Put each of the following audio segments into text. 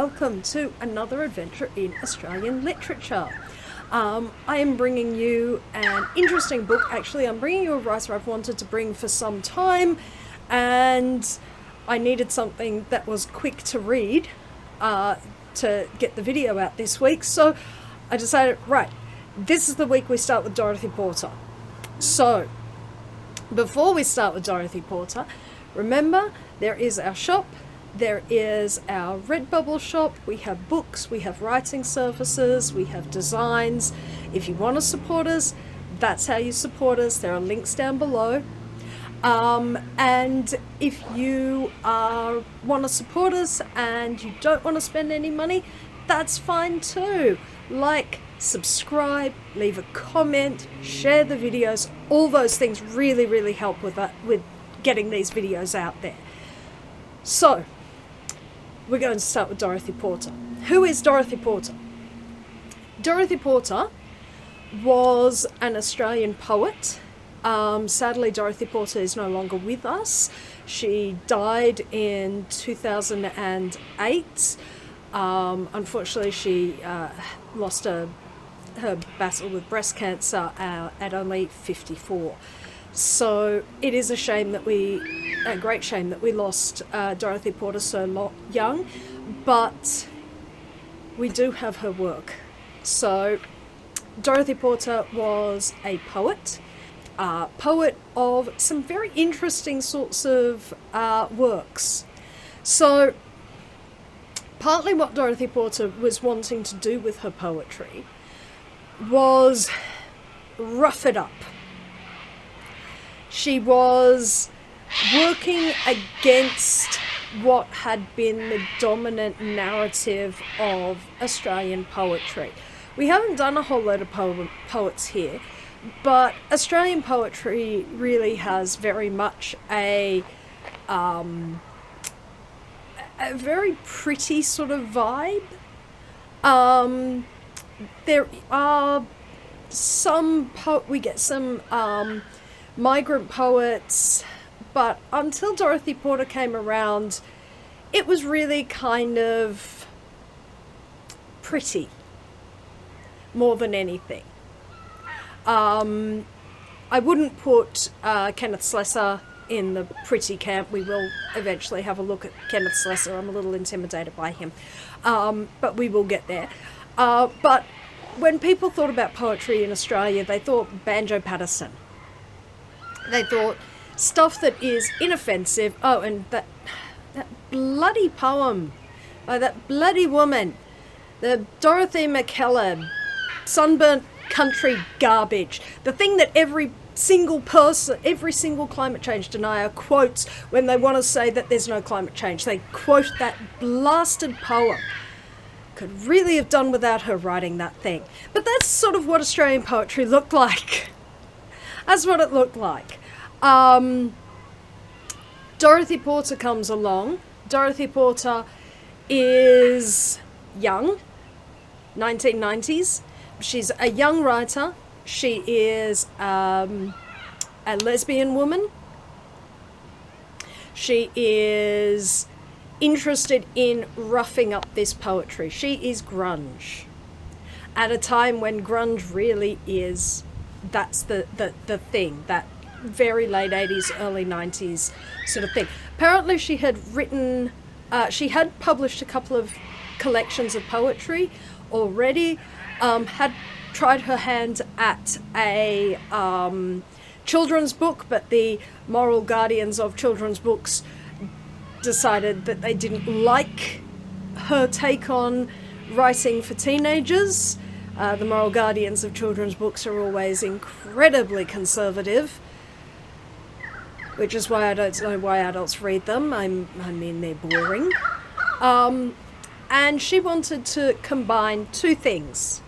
welcome to another adventure in Australian literature. I am bringing you an interesting book. Actually, I'm bringing you a writer I've wanted to bring for some time, and I needed something that was quick to read to get the video out this week. So I decided, right, this is the week we start with Dorothy Porter. So before we start with Dorothy Porter, remember there is our shop. There is our Redbubble shop. We have books, we have writing services, we have designs. If you want to support us, that's how you support us. There are links down below. And if you want to support us and you don't want to spend any money, that's fine too. Like, subscribe, leave a comment, share the videos. All those things really help with getting these videos out there. So we're going to start with Dorothy Porter. Who is Dorothy Porter? Dorothy Porter was an Australian poet. Sadly, Dorothy Porter is no longer with us. She died in 2008. Unfortunately, she lost her battle with breast cancer at only 54. So it is a great shame that we lost Dorothy Porter so young, but we do have her work. So Dorothy Porter was a poet of some very interesting sorts of works. So partly what Dorothy Porter was wanting to do with her poetry was rough it up. She was working against what had been the dominant narrative of Australian poetry. We haven't done a whole load of poets here, but Australian poetry really has very much a very pretty sort of vibe. There are we get some migrant poets, but until Dorothy Porter came around, it was really kind of pretty more than anything. I wouldn't put Kenneth Slessor in the pretty camp. We will eventually have a look at Kenneth Slessor. I'm a little intimidated by him, but we will get there. But when people thought about poetry in Australia, they thought Banjo Patterson. They thought stuff that is inoffensive. Oh, and that bloody poem by that bloody woman, the Dorothy McKellar, sunburnt country garbage. The thing that every single climate change denier quotes when they want to say that there's no climate change. They quote that blasted poem. Could really have done without her writing that thing. But that's sort of what Australian poetry looked like. That's what it looked like. Dorothy Porter comes along. Dorothy Porter is young, 1990s. She's a young writer. She is a lesbian woman. She is interested in roughing up this poetry. She is grunge. At a time when grunge really is, that's the thing, that very late 80s, early 90s sort of thing. Apparently she had published a couple of collections of poetry already, had tried her hand at a children's book, but the moral guardians of children's books decided that they didn't like her take on writing for teenagers. The moral guardians of children's books are always incredibly conservative, which is why I don't know why adults read them. I mean, they're boring. And she wanted to combine two things.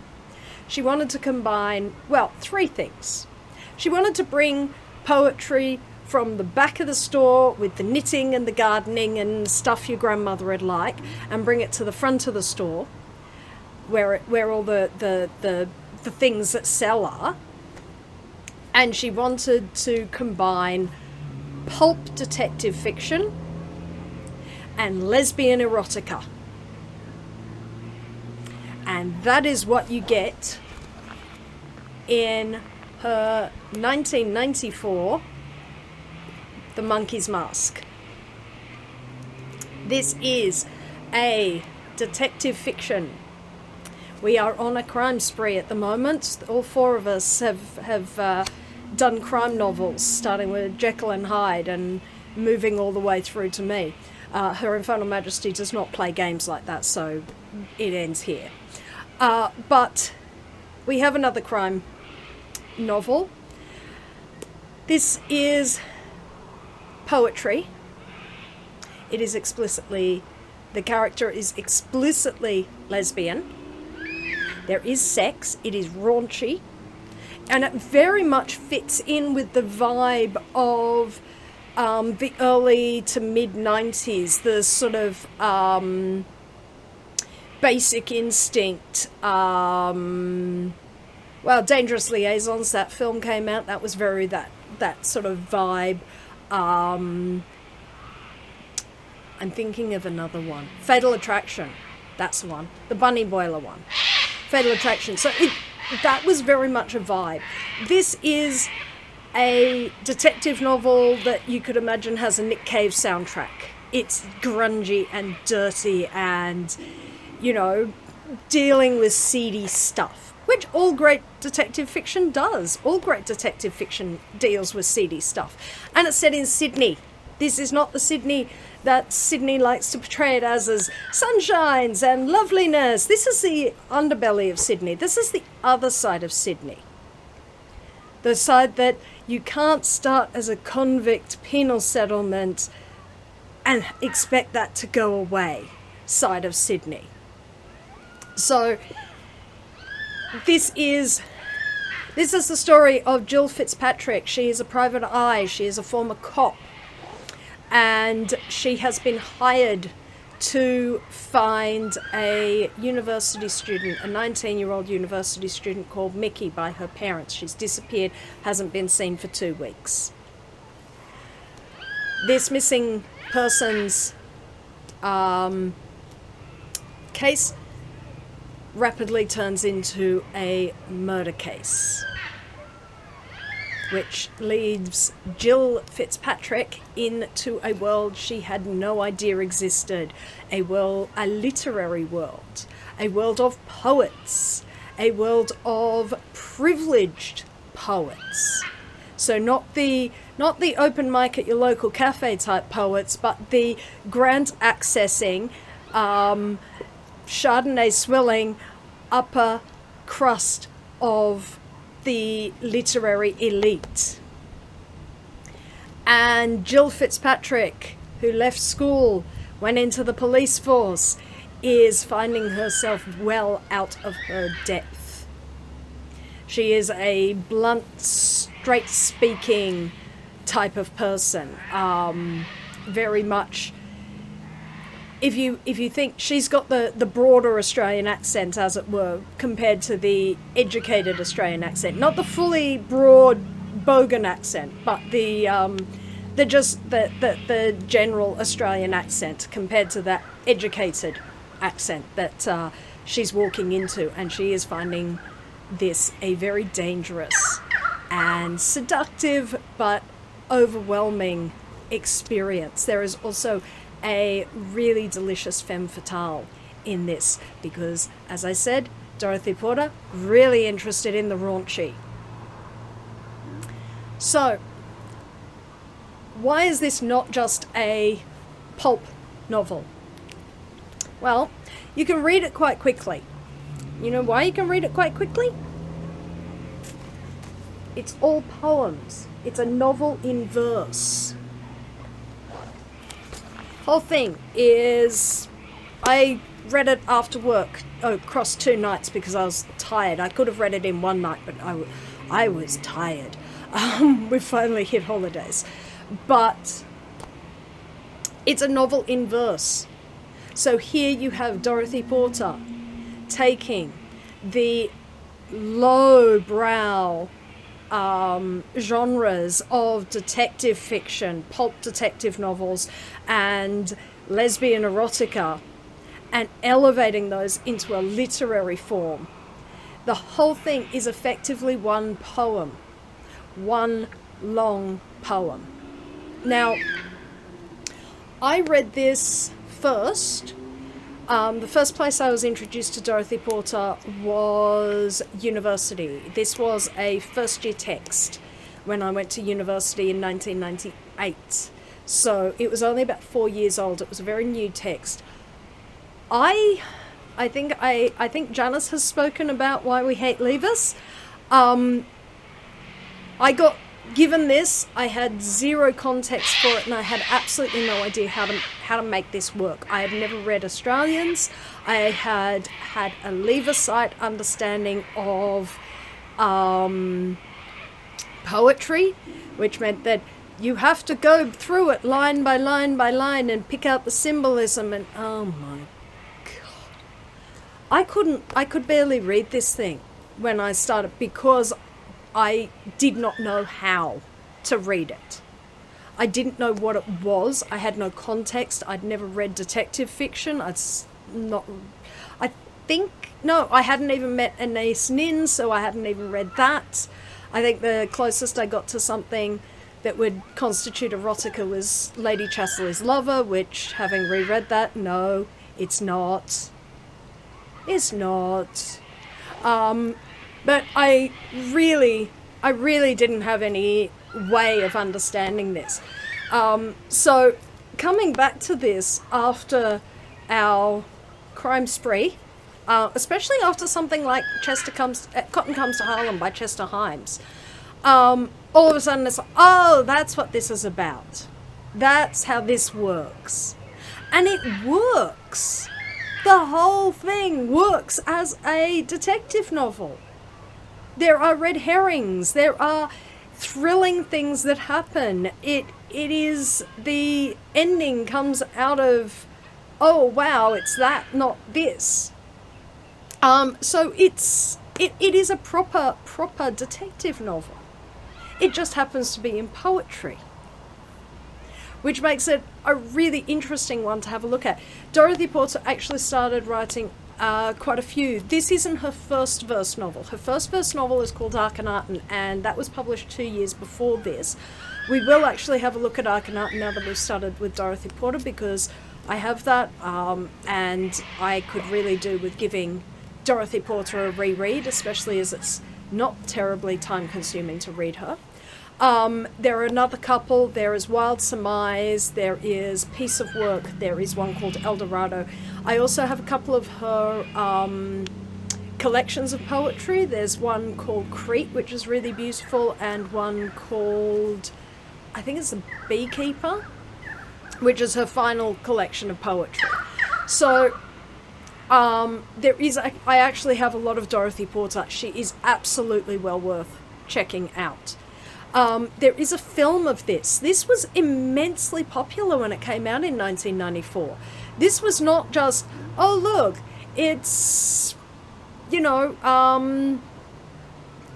She wanted to combine, three things. She wanted to bring poetry from the back of the store with the knitting and the gardening and stuff your grandmother would like, and bring it to the front of the store where all the things that sell are. And she wanted to combine pulp detective fiction and lesbian erotica. And that is what you get in her 1994 The Monkey's Mask. This is a detective fiction. We are on a crime spree at the moment. All four of us have done crime novels, starting with Jekyll and Hyde and moving all the way through to me. Her Infernal Majesty does not play games like that, so it ends here. But we have another crime novel. This is poetry. It is explicitly, the character is explicitly lesbian. There is sex. It is raunchy. And it very much fits in with the vibe of the early to mid-90s, the sort of Basic Instinct, well, Dangerous Liaisons, that film came out, that was very that sort of vibe. I'm thinking of another one. Fatal Attraction, that's the one. The Bunny Boiler one. Fatal Attraction. So that was very much a vibe. This is a detective novel that you could imagine has a Nick Cave soundtrack. It's grungy and dirty and, you know, dealing with seedy stuff, which all great detective fiction does. All great detective fiction deals with seedy stuff. And it's set in Sydney. This is not the Sydney that Sydney likes to portray it as sunshines and loveliness. This is the underbelly of Sydney. This is the other side of Sydney. The side that you can't start as a convict penal settlement and expect that to go away side of Sydney. So this is the story of Jill Fitzpatrick. She is a private eye. She is a former cop. And she has been hired to find a university student, a 19-year-old university student called Mickey by her parents. She's disappeared, hasn't been seen for 2 weeks. This missing persons case rapidly turns into a murder case, which leaves Jill Fitzpatrick into a world she had no idea existed, a literary world, a world of poets, a world of privileged poets. So not the open mic at your local cafe type poets, but the grant accessing, Chardonnay swilling, upper crust of the literary elite. And Jill Fitzpatrick, who left school, went into the police force, is finding herself well out of her depth. She is a blunt, straight-speaking type of person. Very much, if you think she's got the broader Australian accent, as it were, compared to the educated Australian accent, not the fully broad bogan accent, but the general Australian accent compared to that educated accent that she's walking into, and she is finding this a very dangerous and seductive but overwhelming experience. There is also a really delicious femme fatale in this because, as I said, Dorothy Porter, really interested in the raunchy. So, why is this not just a pulp novel? Well, you can read it quite quickly. You know why you can read it quite quickly? It's all poems. It's a novel in verse. Whole thing is, I read it after work, across 2 nights because I was tired. I could have read it in 1 night, but I was tired. We finally hit holidays. But it's a novel in verse. So here you have Dorothy Porter taking the lowbrow genres of detective fiction, pulp detective novels, and lesbian erotica, and elevating those into a literary form. The whole thing is effectively one poem, one long poem. Now, I read this first. The first place I was introduced to Dorothy Porter was university. This was a first-year text when I went to university in 1998. So it was only about 4 years old. It was a very new text. I think Janice has spoken about why we hate leavers. I got given this. I had zero context for it, and I had absolutely no idea how to make this work. I had never read Australians. I had had a lever site understanding of poetry, which meant that you have to go through it line by line by line and pick out the symbolism, and oh my God. I could barely read this thing when I started because I did not know how to read it. I didn't know what it was. I had no context. I'd never read detective fiction. I hadn't even met Anais Nin, so I hadn't even read that. I think the closest I got to something that would constitute erotica was Lady Chatterley's Lover, which, having reread that, no, it's not. It's not. But I really didn't have any way of understanding this. So coming back to this after our crime spree, especially after something like Cotton Comes to Harlem by Chester Himes, all of a sudden it's like, oh, that's what this is about. That's how this works. And it works. The whole thing works as a detective novel. There are red herrings. There are thrilling things that happen. It is, the ending comes out of, oh wow, it's that, not this. So it is a proper detective novel. It just happens to be in poetry, which makes it a really interesting one to have a look at. Dorothy Porter actually started writing quite a few. This isn't her first verse novel. Her first verse novel is called Akhenaten, and that was published 2 years before this. We will actually have a look at Akhenaten now that we've started with Dorothy Porter, because I have that, and I could really do with giving Dorothy Porter a reread, especially as it's not terribly time-consuming to read her. There are another couple. There is Wild Surmise, there is Piece of Work, there is one called El Dorado. I also have a couple of her collections of poetry. There's one called Crete, which is really beautiful, and one called, I think it's The Beekeeper, which is her final collection of poetry. So I actually have a lot of Dorothy Porter. She is absolutely well worth checking out. There is a film of this. This was immensely popular when it came out in 1994. This was not just, oh look, it's,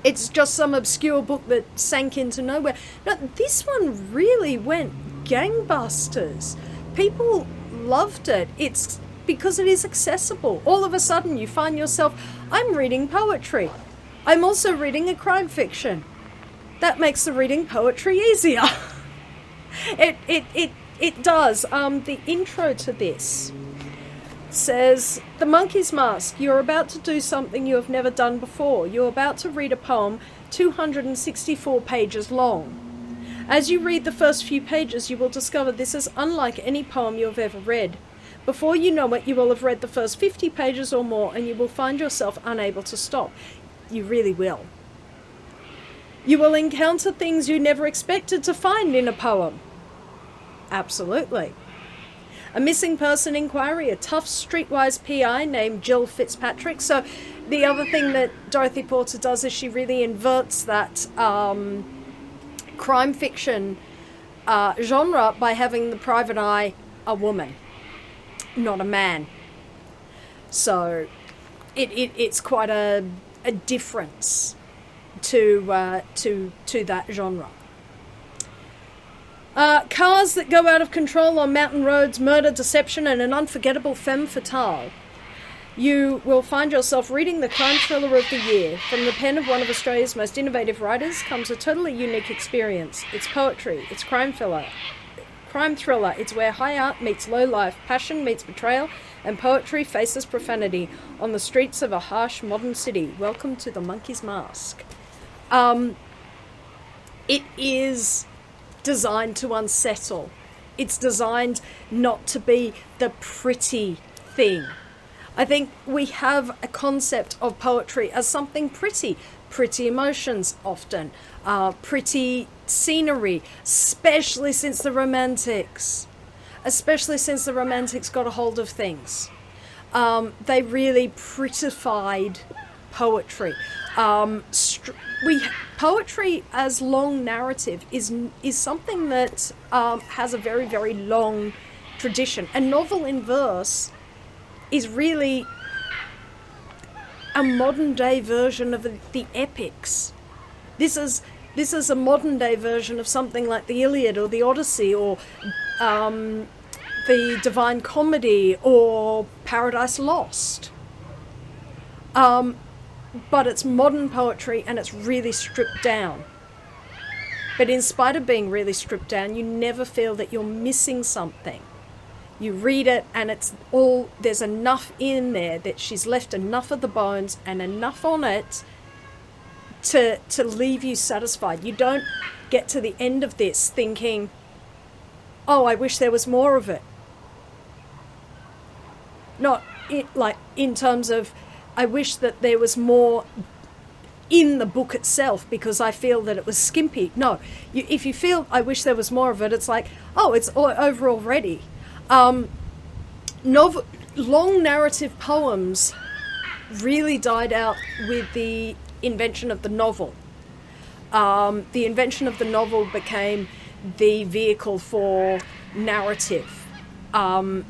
it's just some obscure book that sank into nowhere. No, this one really went gangbusters. People loved it. It's because it is accessible. All of a sudden you find yourself, I'm reading poetry. I'm also reading a crime fiction. That makes the reading poetry easier. It does. The intro to this says, "The Monkey's Mask. You're about to do something you have never done before. You're about to read a poem 264 pages long. As you read the first few pages, you will discover this is unlike any poem you have ever read. Before you know it, you will have read the first 50 pages or more, and you will find yourself unable to stop. You really will. You will encounter things you never expected to find in a poem." Absolutely. "A missing person inquiry, a tough streetwise PI named Jill Fitzpatrick." So the other thing that Dorothy Porter does is she really inverts that crime fiction genre by having the private eye a woman, not a man. So it's quite a difference to that genre. Cars that go out of control on mountain roads, murder, deception, and an unforgettable femme fatale. You will find yourself reading the crime thriller of the year. From the pen of one of Australia's most innovative writers comes a totally unique experience. It's poetry. It's crime thriller. It's where high art meets low life, passion meets betrayal, and poetry faces profanity on the streets of a harsh modern city. Welcome to the Monkey's Mask. It is designed to unsettle. It's designed not to be the pretty thing. I think we have a concept of poetry as something pretty emotions often, pretty scenery, especially since the Romantics got a hold of things. They really prettified poetry. Poetry as long narrative is something that has a very, very long tradition. A novel in verse is really a modern day version of the epics. This is a modern day version of something like the Iliad or the Odyssey or the Divine Comedy or Paradise Lost. But it's modern poetry and it's really stripped down. But in spite of being really stripped down, you never feel that you're missing something. You read it and there's enough in there that she's left enough of the bones and enough on it to leave you satisfied. You don't get to the end of this thinking, oh, I wish there was more of it. Not in terms of, I wish that there was more in the book itself because I feel that it was skimpy. No, if you feel I wish there was more of it, it's like, oh, it's all over already. Long narrative poems really died out with the invention of the novel. The invention of the novel became the vehicle for narrative,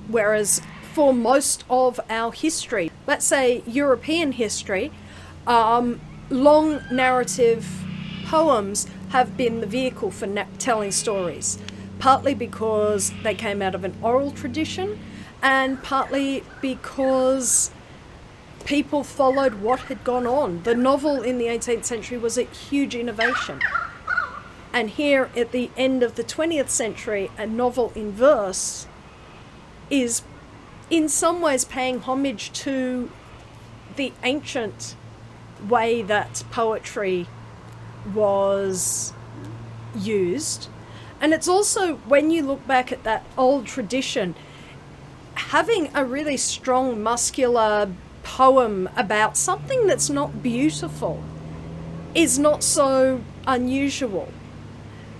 whereas for most of our history, let's say European history, long narrative poems have been the vehicle for telling stories, partly because they came out of an oral tradition and partly because people followed what had gone on. The novel in the 18th century was a huge innovation. And here at the end of the 20th century, a novel in verse is in some ways paying homage to the ancient way that poetry was used. And it's also, when you look back at that old tradition, having a really strong muscular poem about something that's not beautiful is not so unusual.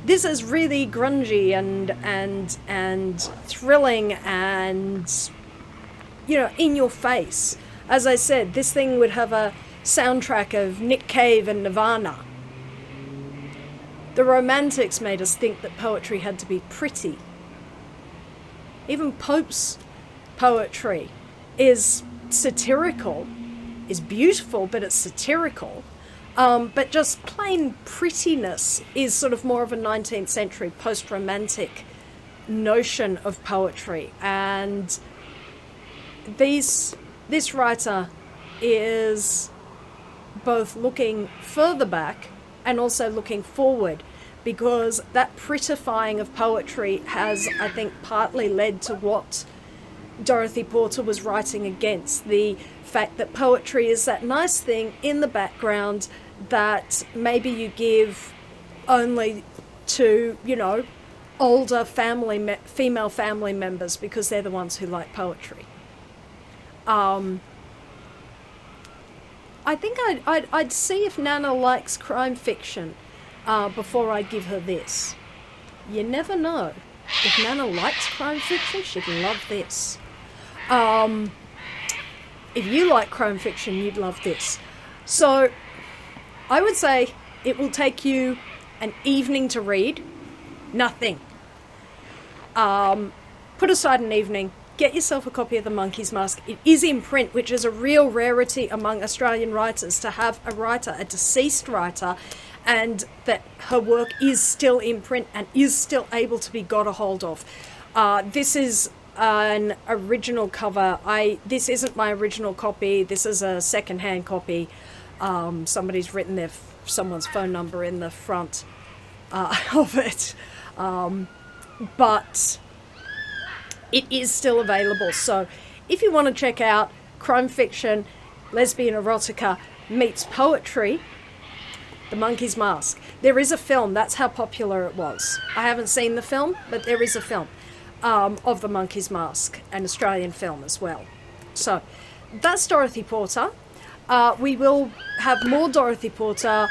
This is really grungy and thrilling and, you know, in your face. As I said, this thing would have a soundtrack of Nick Cave and Nirvana. The Romantics made us think that poetry had to be pretty. Even Pope's poetry is satirical, is beautiful, but it's satirical. But just plain prettiness is sort of more of a 19th century post-romantic notion of poetry. And this writer is both looking further back and also looking forward, because that prettifying of poetry has, I think, partly led to what Dorothy Porter was writing against, the fact that poetry is that nice thing in the background that maybe you give only to, you know, older female family members because they're the ones who like poetry. I think I'd see if Nana likes crime fiction before I give her this. You never know. If Nana likes crime fiction, she'd love this. If you like crime fiction, you'd love this. So I would say it will take you an evening to read. Nothing. Put aside an evening, get yourself a copy of The Monkey's Mask. It is in print, which is a real rarity among Australian writers, to have a writer, a deceased writer, and that her work is still in print and is still able to be got a hold of. This is an original cover. This isn't my original copy. This is a second-hand copy. Somebody's written someone's phone number in the front of it. But it is still available. So if you want to check out crime fiction, lesbian erotica meets poetry, The Monkey's Mask. There is a film. That's how popular it was. I haven't seen the film, but there is a film of The Monkey's Mask, an Australian film as well. So that's Dorothy Porter. We will have more Dorothy Porter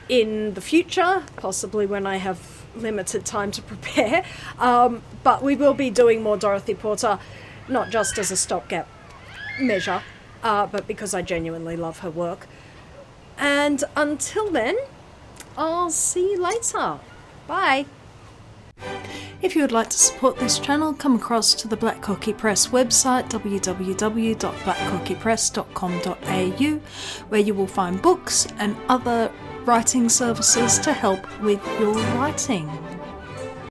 in the future, possibly when I have limited time to prepare, but we will be doing more Dorothy Porter, not just as a stopgap measure, but because I genuinely love her work. And until then, I'll see you later. Bye. If you would like to support this channel, come across to the Black Cockie Press website, www.blackcockiepress.com.au, where you will find books and other writing services to help with your writing.